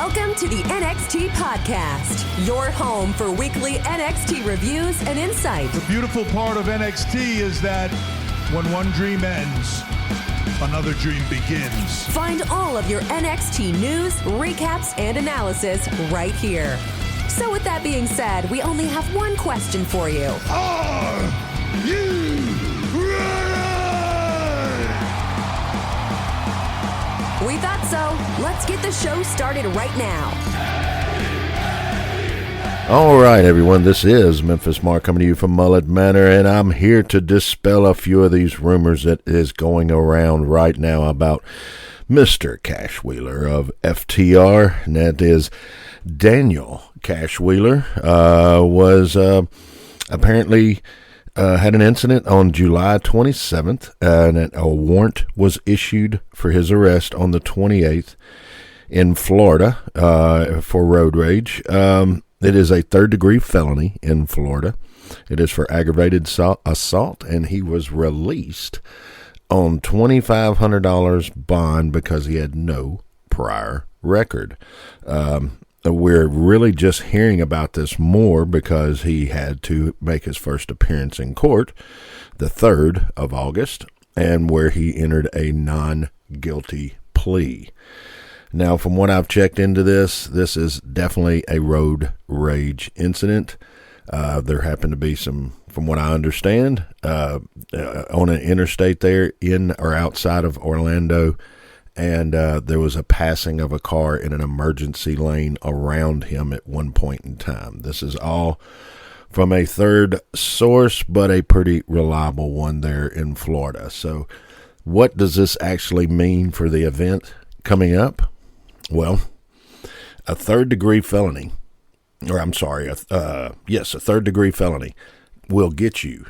Welcome to the NXT Podcast, your home for weekly NXT reviews and insight. The beautiful part of NXT is that when one dream ends, another dream begins. Find all of your NXT news, recaps, and analysis right here. So with that being said, we only have one question for you. Are you ready? We thought so. Let's get the show started right now. All right, everyone. This is Memphis Mark coming to you from Mullet Manor, and I'm here to dispel a few of these rumors that is going around right now about Mr. Cash Wheeler of FTR, and that is Daniel Cash Wheeler was apparently had an incident on July 27th, and a warrant was issued for his arrest on the 28th in Florida for road rage. It is a third-degree felony in Florida. It is for aggravated assault, and he was released on $2,500 bond because he had no prior record. We're really just hearing about this more because he had to make his first appearance in court the 3rd of August, and where he entered a non-guilty plea. Now, from what I've checked into this is definitely a road rage incident. There happened to be some, from what I understand, on an interstate there in or outside of Orlando, and there was a passing of a car in an emergency lane around him at one point in time. This is all from a third source, but a pretty reliable one there in Florida. So what does this actually mean for the event coming up? Well, a third-degree felony, or I'm sorry, a third-degree felony will get you,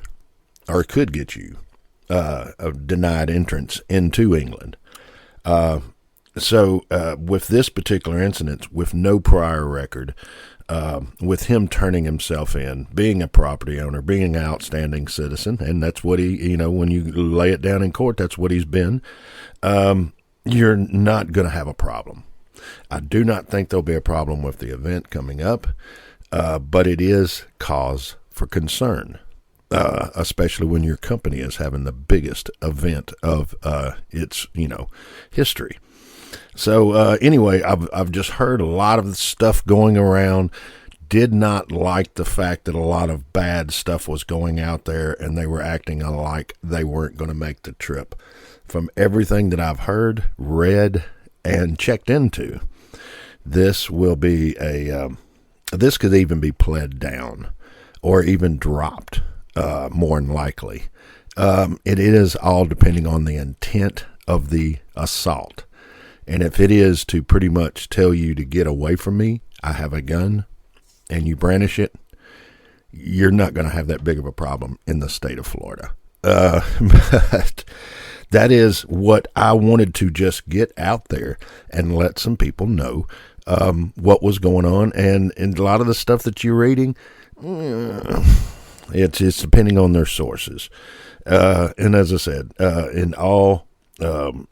or could get you, a denied entrance into England. So with this particular incident, with no prior record, with him turning himself in, being a property owner, being an outstanding citizen, and that's what he, when you lay it down in court, that's what he's been, you're not going to have a problem. I do not think there'll be a problem with the event coming up, but it is cause for concern. Especially when your company is having the biggest event of its, history. So anyway, I've just heard a lot of stuff going around. Did not like the fact that a lot of bad stuff was going out there, and they were acting like they weren't going to make the trip. From everything that I've heard, read, and checked into, this will be this could even be pled down or even dropped. More than likely. It is all depending on the intent of the assault. And if it is to pretty much tell you to get away from me, I have a gun, and you brandish it, you're not going to have that big of a problem in the state of Florida. But that is what I wanted to just get out there and let some people know what was going on. And a lot of the stuff that you're reading, it's depending on their sources. And as I said, in all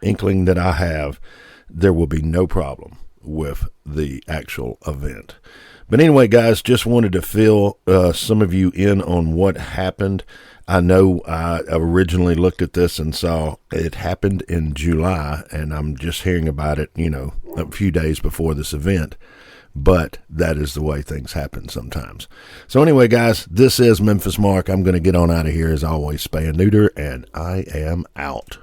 inkling that I have, there will be no problem with the actual event. But anyway, guys, just wanted to fill some of you in on what happened. I know I originally looked at this and saw it happened in July, and I'm just hearing about it, a few days before this event. But that is the way things happen sometimes. So anyway, guys, this is Memphis Mark. I'm going to get on out of here as always, spay and neuter, and I am out.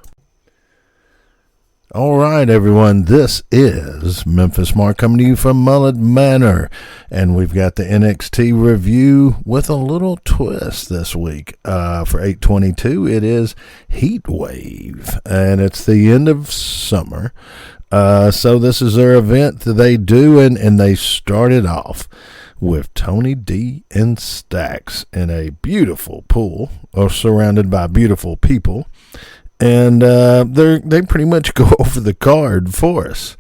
All right, everyone, this is Memphis Mark coming to you from Mullet Manor, and we've got the NXT review with a little twist this week. For 8/22, it is Heatwave, and it's the end of summer. So this is their event that they do, and they started off with Tony D and Stax in a beautiful pool, or surrounded by beautiful people, and they pretty much go over the card for us.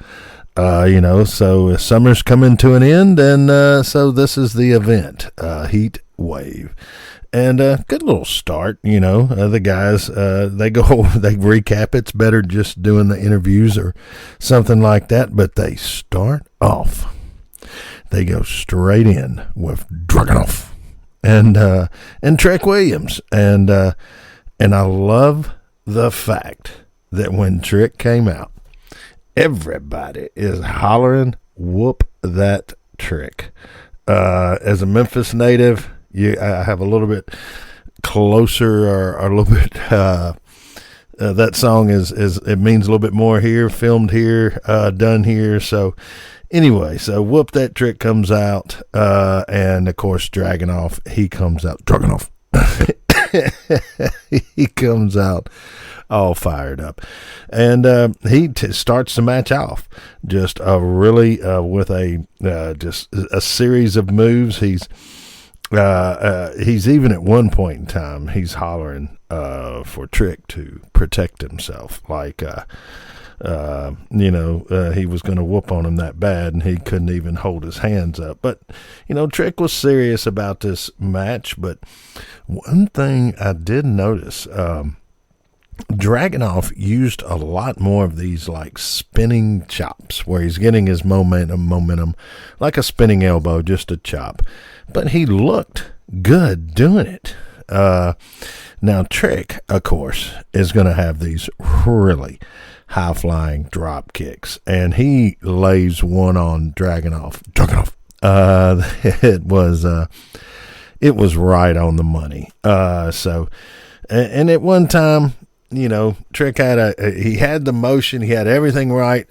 So summer's coming to an end, and so this is the event, Heatwave. And good little start, the guys, they recap. It's better just doing the interviews or something like that, but they start off. They go straight in with Dragunov and Trick Williams. And I love the fact that when Trick came out, everybody is hollering, whoop that Trick. As a Memphis native, I have a little bit closer or a little bit, that song it means a little bit more here, filmed here, done here. So anyway, Whoop That Trick comes out, and of course, Dragunov, he comes out, Dragunov. He comes out all fired up, and he starts the match off just really with just a series of moves. He's even at one point in time he's hollering for Trick to protect himself, like he was going to whoop on him that bad, and he couldn't even hold his hands up. But Trick was serious about this match. But one thing I did notice, Dragunov used a lot more of these like spinning chops, where he's getting his momentum like a spinning elbow, just a chop. But he looked good doing it. Now Trick, of course, is going to have these really high-flying drop kicks, and he lays one on Dragunov. It was right on the money. And at one time, Trick he had the motion, he had everything right.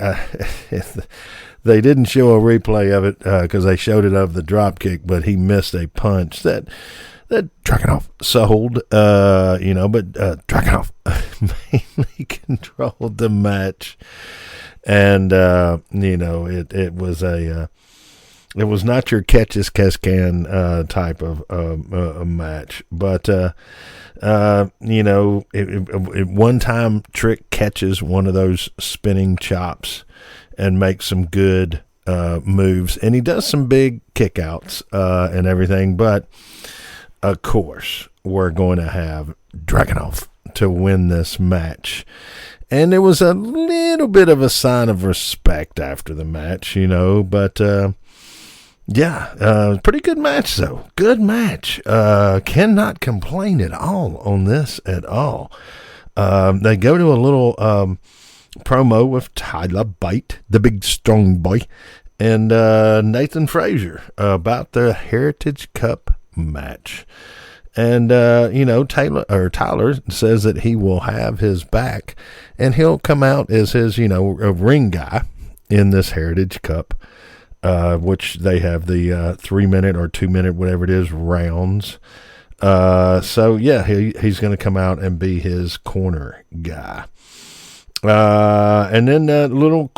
They didn't show a replay of it because they showed it of the drop kick, but he missed a punch that Dragunov sold, but Dragunov mainly controlled the match, and it was not your catch-as-catch-can type of a match, but at one time Trick catches one of those spinning chops and makes some good moves, and he does some big kickouts and everything. But of course, we're going to have Dragunov to win this match, and there was a little bit of a sign of respect after the match, But pretty good match though. Good match. Cannot complain at all on this at all. They go to a little promo with Tyler Bate, the big strong boy, and Nathan Frazier about the Heritage Cup match. And Tyler says that he will have his back, and he'll come out as his a ring guy in this Heritage Cup, which they have the 3-minute or 2-minute, whatever it is, rounds. He's going to come out and be his corner guy. And then that little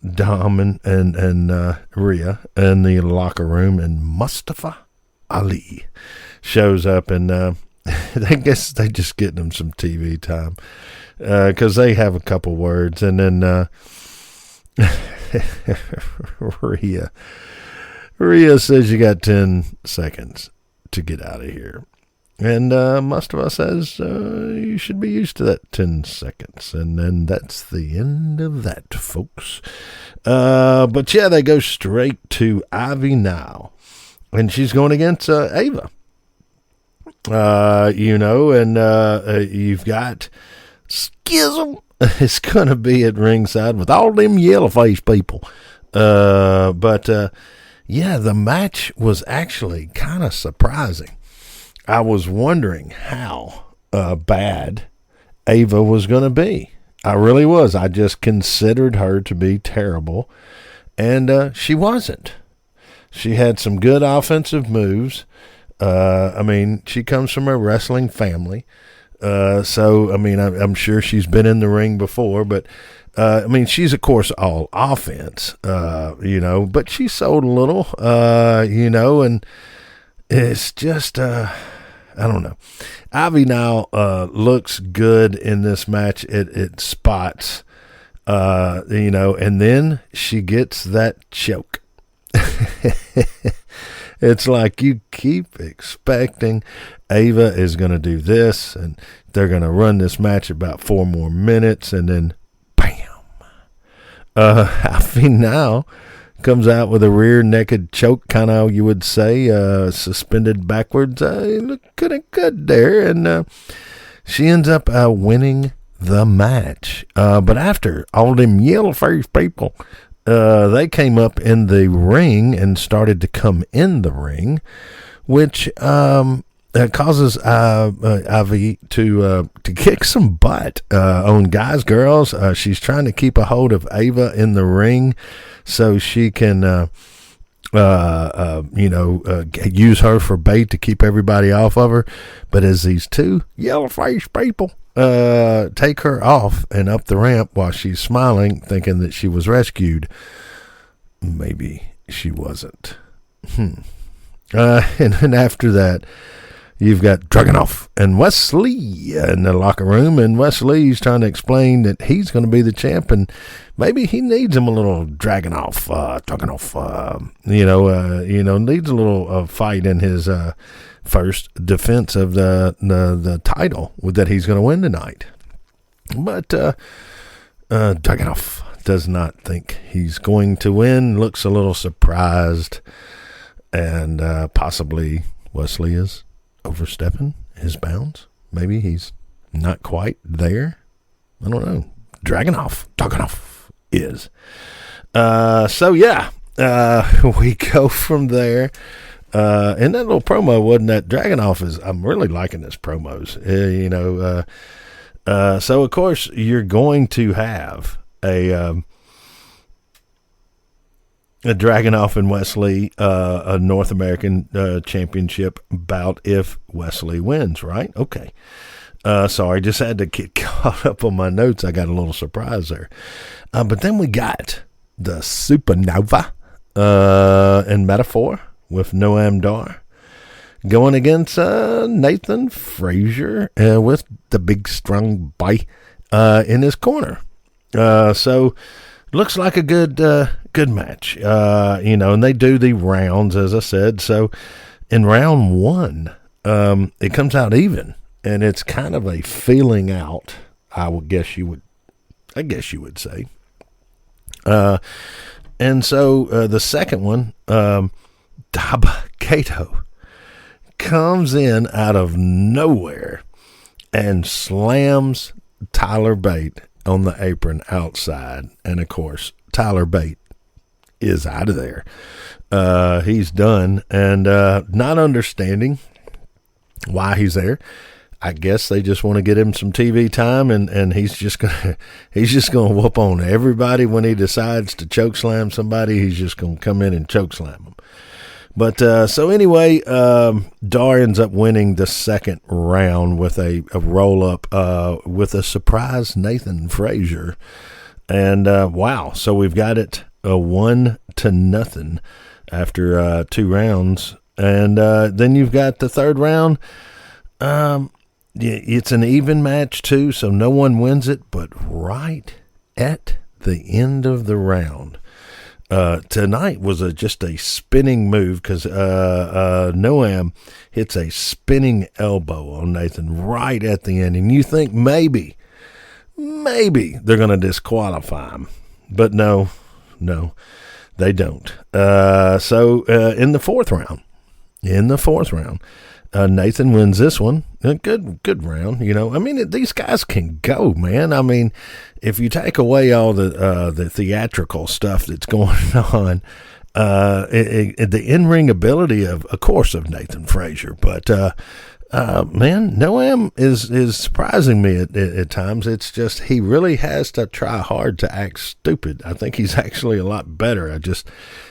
Dom and Rhea in the locker room, and Mustafa Ali shows up, and I guess they just getting him some TV time because they have a couple words, and then Rhea says you got 10 seconds to get out of here. And Mustafa says you should be used to that 10 seconds. And then that's the end of that, folks. But yeah, they go straight to Ivy now. And she's going against Ava. You've got Schism. It's going to be at ringside with all them yellow-faced people. The match was actually kind of surprising. I was wondering how bad Ava was going to be. I really was. I just considered her to be terrible, and she wasn't. She had some good offensive moves. She comes from a wrestling family, I'm sure she's been in the ring before, but she's of course all offense, but she sold a little, and it's just, I don't know. Ivy now looks good in this match at spots, and then she gets that choke. It's like you keep expecting Ava is going to do this, and they're going to run this match about 4 more minutes, and then bam. Alfie now comes out with a rear naked choke, kind of, you would say, suspended backwards. Look kind of good there, and she ends up winning the match. But after all them yellow-faced people, they came up in the ring and started to come in the ring, which causes Ivy to kick some butt on guys, girls. She's trying to keep a hold of Ava in the ring so she can, use her for bait to keep everybody off of her. But as these two yellow-faced people take her off and up the ramp while she's smiling, thinking that she was rescued, maybe she wasn't. And then after that, you've got Dragunov and Wesley in the locker room, and Wesley's trying to explain that he's going to be the champ, and maybe he needs him a little Dragunov, needs a little fight in his first defense of the title that he's going to win tonight. But Dragunov does not think he's going to win, looks a little surprised, and possibly Wesley is overstepping his bounds. Maybe he's not quite there. I don't know. Dragunov is. We go from there. And that little promo wasn't that Dragunov I'm really liking his promos. So of course you're going to have a Dragunov and Wesley, a North American championship bout if Wesley wins, right? Okay. Sorry, just had to get caught up on my notes. I got a little surprise there. But then we got the Supernova and Metaphor with Noam Dar going against Nathan Frazier with the big strong boy in his corner. So looks like a good match, and they do the rounds, as I said. So in round 1, it comes out even, and it's kind of a feeling out, I guess you would say. And so the second one, Dabba-Kato comes in out of nowhere and slams Tyler Bate on the apron outside. And, of course, Tyler Bate is out of there. He's done. And not understanding why he's there. I guess they just want to get him some TV time, and he's just gonna whoop on everybody when he decides to choke slam somebody. He's just gonna come in and choke slam them. But so anyway, Dar ends up winning the second round with a roll up with a surprise Nathan Frazier, and wow! So we've got it 1-0 after 2 rounds, and then you've got the third round. It's an even match too, so no one wins it. But right at the end of the round, tonight was just a spinning move because Noam hits a spinning elbow on Nathan right at the end, and you think maybe they're going to disqualify him, but no, they don't. So in the fourth round. Nathan wins this one. A good round, I mean, these guys can go, man. I mean, if you take away all the theatrical stuff that's going on, the in-ring ability of course, of Nathan Frazier, but man, Noam is surprising me at times. It's just he really has to try hard to act stupid. I think he's actually a lot better.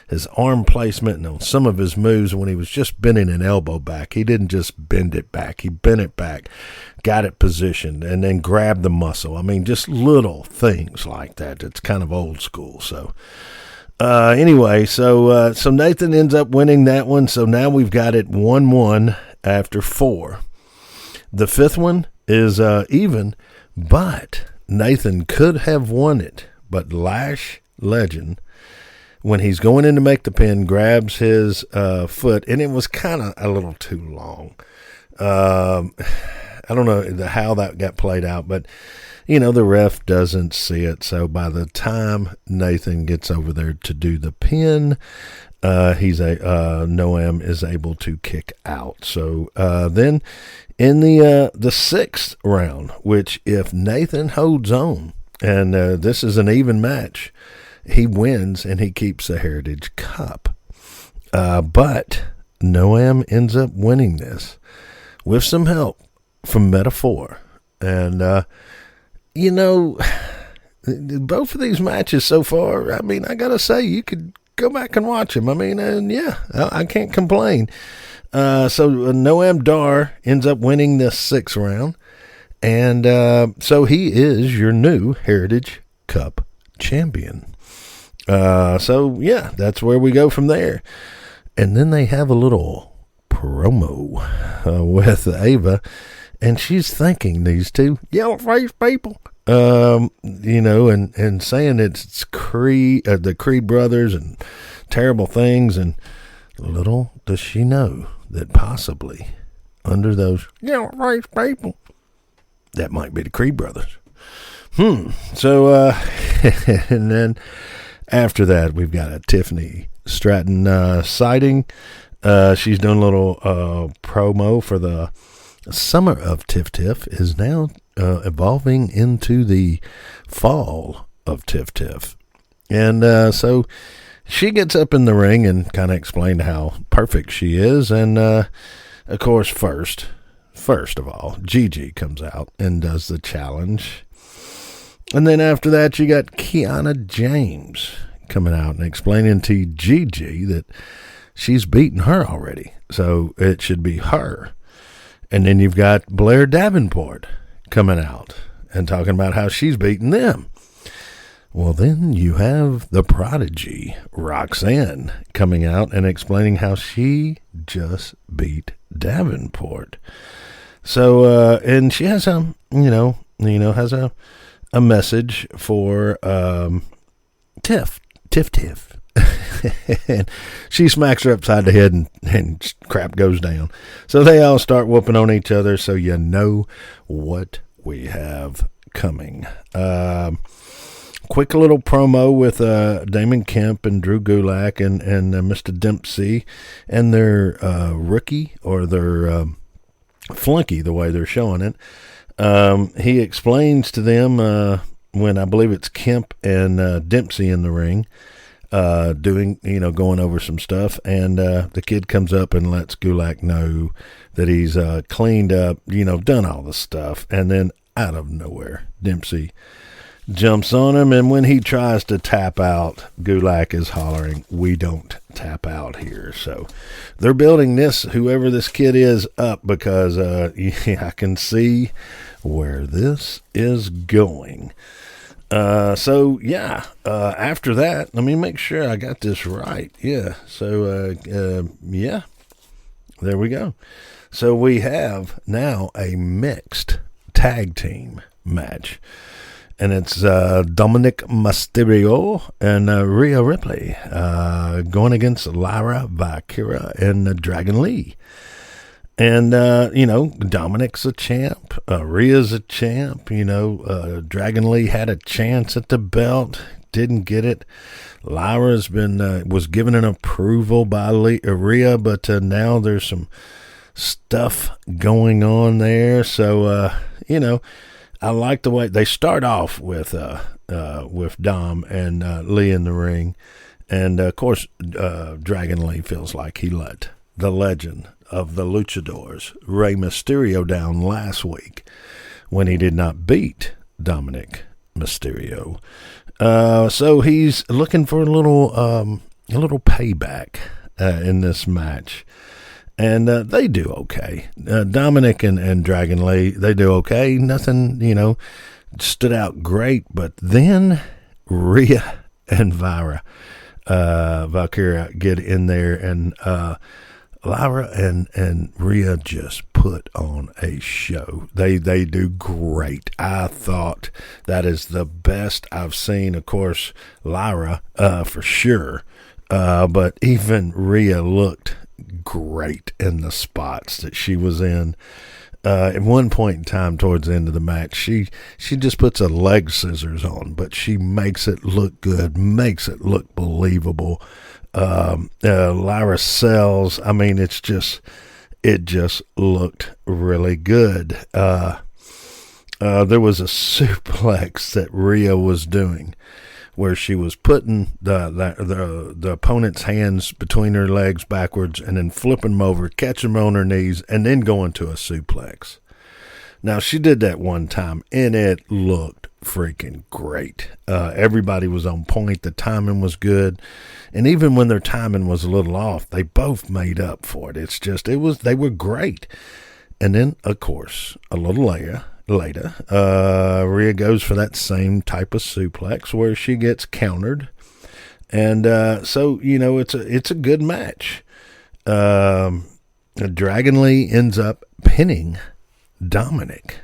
His arm placement and on some of his moves when he was just bending an elbow back, he didn't just bend it back. He bent it back, got it positioned, and then grabbed the muscle. I mean, just little things like that. It's kind of old school. So anyway, so Nathan ends up winning that one. So now we've got it 1-1 after 4. The fifth one is even, but Nathan could have won it. But Lash Legend when he's going in to make the pin, grabs his foot, and it was kind of a little too long. I don't know how that got played out, but, the ref doesn't see it. So by the time Nathan gets over there to do the pin, Noam is able to kick out. So then in the sixth round, which if Nathan holds on, and this is an even match, he wins and he keeps the Heritage Cup. But Noam ends up winning this with some help from Metaphor. And, both of these matches so far, I mean, I got to say, you could go back and watch them. I mean, I can't complain. So Noam Dar ends up winning this sixth round. And so he is your new Heritage Cup champion. So, yeah, that's where we go from there. And then they have a little promo with Ava, and she's thanking these two yellow-faced people, and saying it's Creed, the Creed brothers and terrible things. And little does she know that possibly under those yellow-faced people, that might be the Creed brothers. So, and then after that, we've got a Tiffany Stratton sighting. She's doing a little promo for the summer of Tiff Tiff is now evolving into the fall of Tiff Tiff. And so she gets up in the ring and kind of explained how perfect she is. And, of course, first of all, Gigi comes out and does the challenge. And then after that, you got Kiana James coming out and explaining to Gigi that she's beaten her already, so it should be her. And then you've got Blair Davenport coming out and talking about how she's beaten them. Well, then you have the prodigy, Roxanne, coming out and explaining how she just beat Davenport. So, and she has a message for Tiff. And she smacks her upside the head and crap goes down. So they all start whooping on each other, so you know what we have coming. Quick little promo with Damon Kemp and Drew Gulak and Mr. Dempsey and their rookie or their flunky, the way they're showing it. He explains to them when I believe it's Kemp and Dempsey in the ring, going over some stuff, and the kid comes up and lets Gulak know that he's cleaned up, done all the stuff, and then out of nowhere, Dempsey jumps on him, and when he tries to tap out, Gulak is hollering, "We don't tap out here." So they're building this, whoever this kid is, up, because I can see where this is going. After that, let me make sure I got this right. Yeah. So, there we go. So we have now a mixed tag team match, and it's Dominic Mysterio and Rhea Ripley going against Lyra Valkyria and Dragon Lee. And, Dominic's a champ. Rhea's a champ. Dragon Lee had a chance at the belt. Didn't get it. Lyra's was given an approval by Rhea, but now there's some stuff going on there. So, I like the way they start off with Dom and Lee in the ring. And, of course, Dragon Lee feels like he let the legend of the Luchadors, Rey Mysterio, down last week when he did not beat Dominic Mysterio. So he's looking for a little payback in this match. And they do okay. Dominic and Dragon Lee, they do okay. Nothing, stood out great. But then Rhea and Valkyria get in there, and Lyra and Rhea just put on a show. They do great. I thought that is the best I've seen. Of course, Lyra, for sure. But even Rhea looked great in the spots that she was in. At one point in time towards the end of the match, she just puts a leg scissors on, but she makes it look good, makes it look believable. Lyra sells. I mean, it just looked really good. There was a suplex that Rhea was doing where she was putting the opponent's hands between her legs backwards and then flipping them over, catching them on her knees, and then going to a suplex. Now, she did that one time, and it looked freaking great. Everybody was on point. The timing was good. And even when their timing was a little off, they both made up for it. They were great. And then, of course, a little later, Rhea goes for that same type of suplex where she gets countered. And so, it's a good match. Dragon Lee ends up pinning Dominic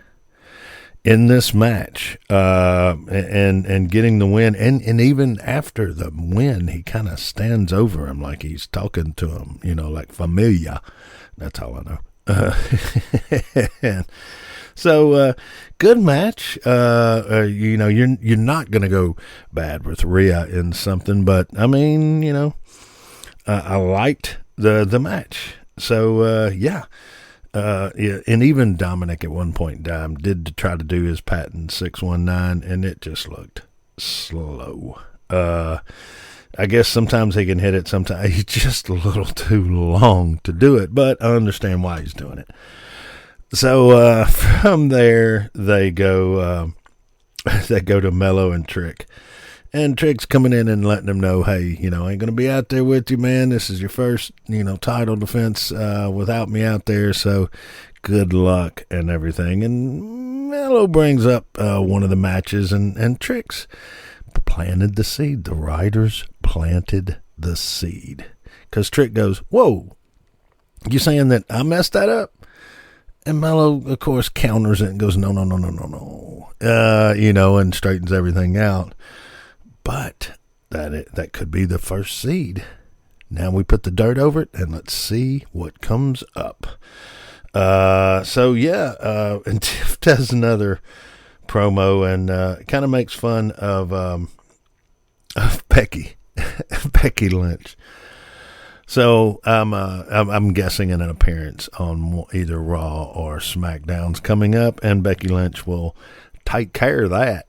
in this match, and getting the win. And even after the win, he kind of stands over him like he's talking to him, like familia. That's all I know. So, good match. You're not going to go bad with Rhea in something, but I mean, I liked the match. So, yeah, and even Dominic at one point in time did try to do his patent 619, and it just looked slow. I guess sometimes he can hit it, sometimes he's just a little too long to do it, but I understand why he's doing it. So from there they go to Mello and Trick. And Trick's coming in and letting them know, hey, I ain't going to be out there with you, man. This is your first, title defense without me out there, so good luck and everything. And Mello brings up one of the matches, and Trick's planted the seed. The writers planted the seed. Because Trick goes, whoa, you saying that I messed that up? And Mello, of course, counters it and goes, no, and straightens everything out. But that could be the first seed. Now we put the dirt over it, and let's see what comes up. And Tiff does another promo and kind of makes fun of Becky Lynch. So I'm guessing in an appearance on either Raw or SmackDown's coming up, and Becky Lynch will take care of that.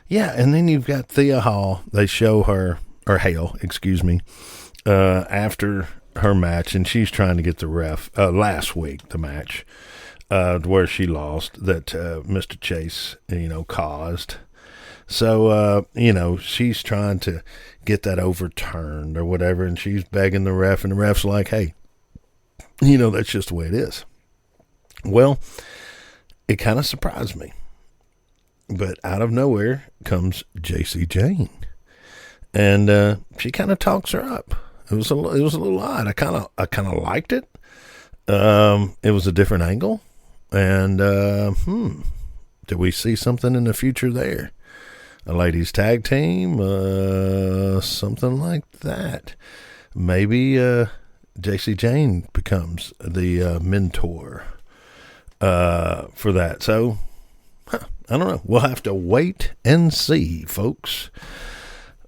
And then you've got Thea Hall. They show her, or Hale, excuse me, after her match, and she's trying to get the ref, last week, the match, where she lost, that Mr. Chase, caused. So, she's trying to get that overturned or whatever, and she's begging the ref, and the ref's like, hey, that's just the way it is. Well, it kind of surprised me. But out of nowhere comes JC Jane, and she kind of talks her up. It was a little odd. I kind of liked it. It was a different angle, and did we see something in the future there? A ladies tag team, something like that. Maybe JC Jane becomes the mentor for that. So. I don't know. We'll have to wait and see, folks.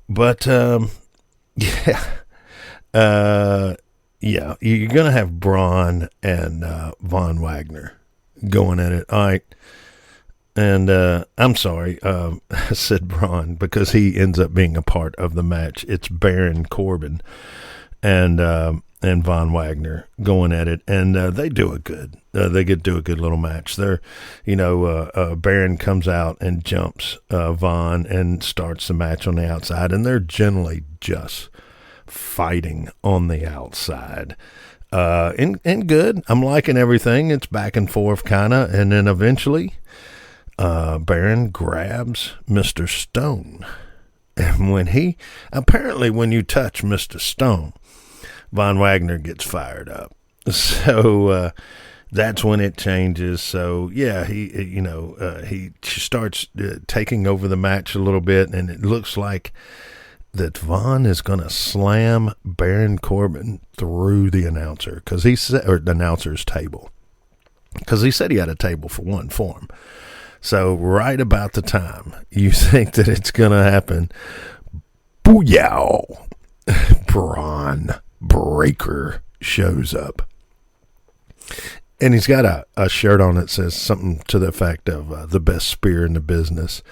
But, you're going to have Braun and Von Wagner going at it. All right. And I'm sorry, I said Braun because he ends up being a part of the match. It's Baron Corbin and Von Wagner going at it, and they do a good. They could do a good little match. They're, Baron comes out and jumps Von and starts the match on the outside, and they're generally just fighting on the outside. And good. I'm liking everything. It's back and forth kind of, and then eventually Baron grabs Mr. Stone, and when you touch Mr. Stone, Von Wagner gets fired up. So that's when it changes. So yeah, he starts taking over the match a little bit, and it looks like that Vaughn is going to slam Baron Corbin through the announcer the announcer's table, because he said he had a table for one for him. So right about the time you think that it's going to happen, booyah, Braun Breaker shows up. And he's got a shirt on that says something to the effect of the best spear in the business.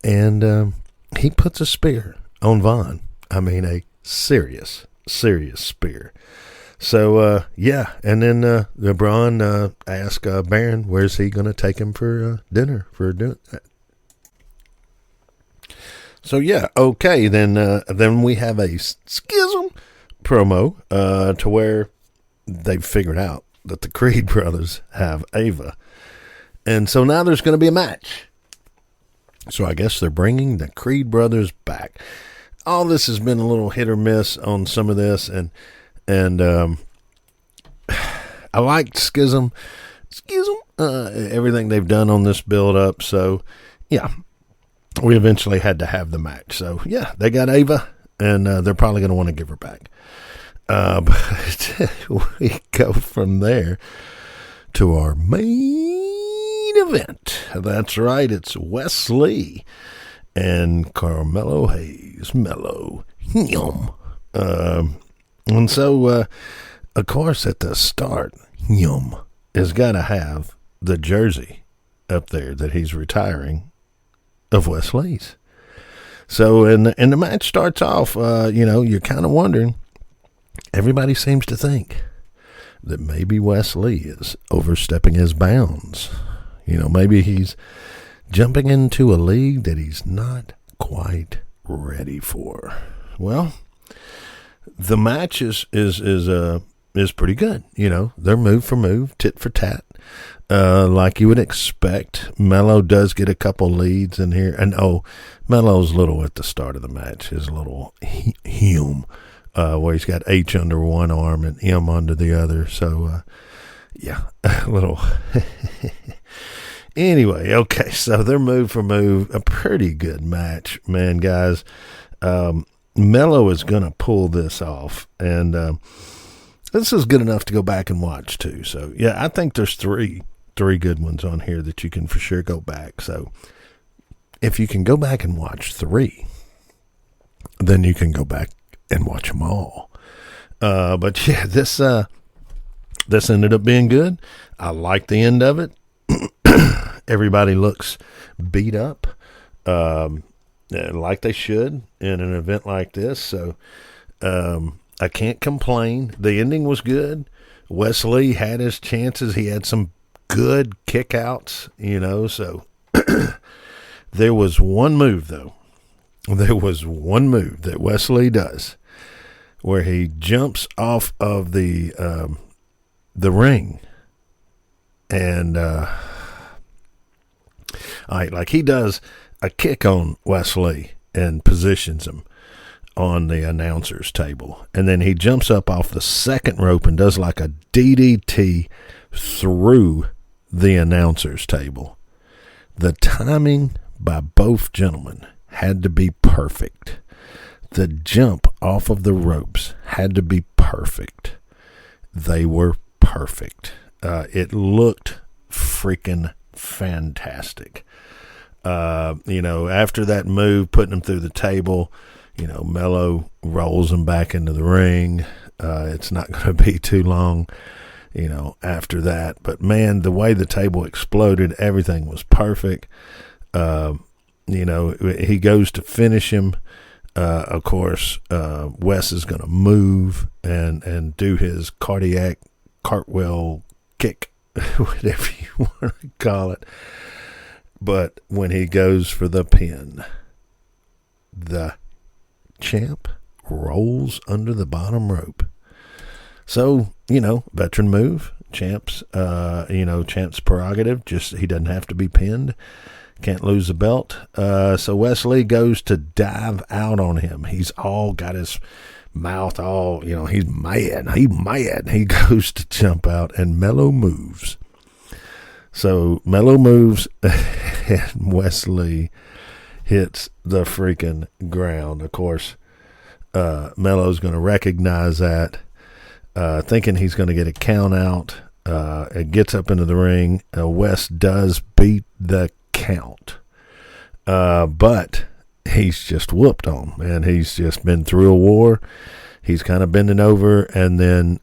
And he puts a spear on Vaughn. I mean, a serious spear. So, yeah. And then LeBron asked Baron, where's he going to take him for dinner? So, yeah. Okay. Then we have a schism promo to where they've figured out that the Creed brothers have Ava. And so now there's going to be a match. So I guess they're bringing the Creed brothers back. All this has been a little hit or miss on some of this. And I liked Schism, everything they've done on this build up. So yeah, we eventually had to have the match. So yeah, they got Ava, and they're probably going to want to give her back. But we go from there to our main event. That's right. It's Wesley and Carmelo Hayes. Mello. And so, of course, at the start, has got to have the jersey up there that he's retiring of Wesley's. So, and the match starts off, you're kind of wondering. Everybody seems to think that maybe Wesley is overstepping his bounds. Maybe he's jumping into a league that he's not quite ready for. Well, the match is pretty good. They're move for move, tit for tat, like you would expect. Mello does get a couple leads in here, and Mello's little at the start of the match. His little where he's got H under one arm and M under the other. So, yeah, a little. Anyway, okay, so they're move for move. A pretty good match, man, guys. Mello is going to pull this off, and this is good enough to go back and watch, too. So, yeah, I think there's three good ones on here that you can for sure go back. So, if you can go back and watch 3, then you can go back and watch them all. But yeah, this ended up being good. I like the end of it. Everybody looks beat up, like they should in an event like this. So I can't complain. The ending was good. Wesley had his chances. He had some good kickouts, so there was one move, though. There was one move that Wesley does where he jumps off of the ring, and he does a kick on Wesley and positions him on the announcer's table, and then he jumps up off the second rope and does like a DDT through the announcer's table. The timing by both gentlemen had to be perfect. The jump off of the ropes had to be perfect. They were perfect. It looked freaking fantastic. After that move, putting him through the table, Mello rolls him back into the ring. It's not going to be too long, after that. But, man, the way the table exploded, everything was perfect. He goes to finish him. Of course, Wes is going to move and do his cardiac cartwheel kick, whatever you want to call it. But when he goes for the pin, the champ rolls under the bottom rope. So, veteran move, champ's prerogative. Just he doesn't have to be pinned. Can't lose the belt. So Wesley goes to dive out on him. He's all got his mouth all, he's mad. He goes to jump out, and Mello moves. So Mello moves, and Wesley hits the freaking ground. Of course, Mello's going to recognize that, thinking he's going to get a count out. It gets up into the ring. Wes does beat the count, but he's just whooped on, and he's just been through a war. He's kind of bending over, and then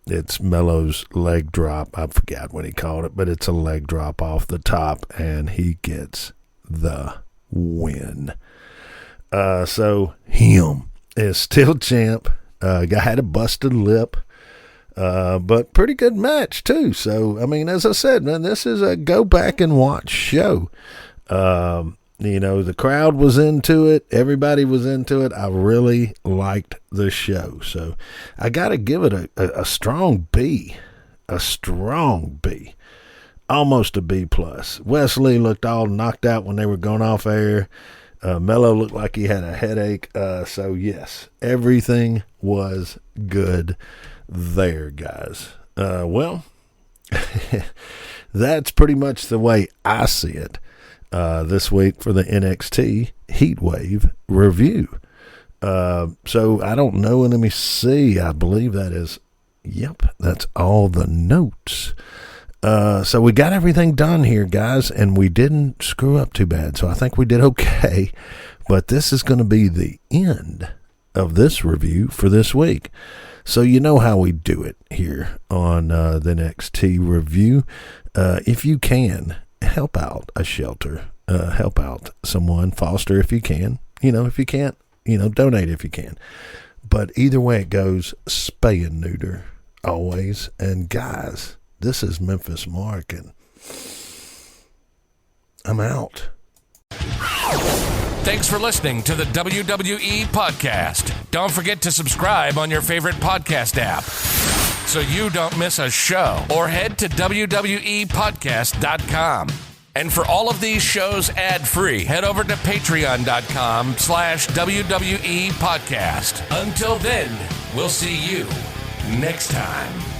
it's Mello's leg drop. I forgot what he called it, but it's a leg drop off the top, and he gets the win. So him is still champ. Guy had a busted lip, but pretty good match too. So, I mean, as I said, man, this is a go back and watch show. The crowd was into it. Everybody was into it. I really liked the show. So I got to give it a strong B, almost a B+. Wesley looked all knocked out when they were going off air. Mello looked like he had a headache. So yes, everything was good there, guys. Well, that's pretty much the way I see it. This week for the NXT Heatwave review. So I don't know. Let me see. I believe that's all the notes. So we got everything done here, guys, and we didn't screw up too bad. So I think we did okay. But this is going to be the end of this review for this week. So you know how we do it here on the NXT review. If you can, help out a shelter, help out someone, foster if you can, if you can't, donate if you can, but either way it goes, spay and neuter always. And guys, this is Memphis Mark, and I'm out. Thanks for listening to the WWE Podcast. Don't forget to subscribe on your favorite podcast app so you don't miss a show, or head to WWEpodcast.com. And for all of these shows ad-free, head over to patreon.com/WWE Podcast. Until then, we'll see you next time.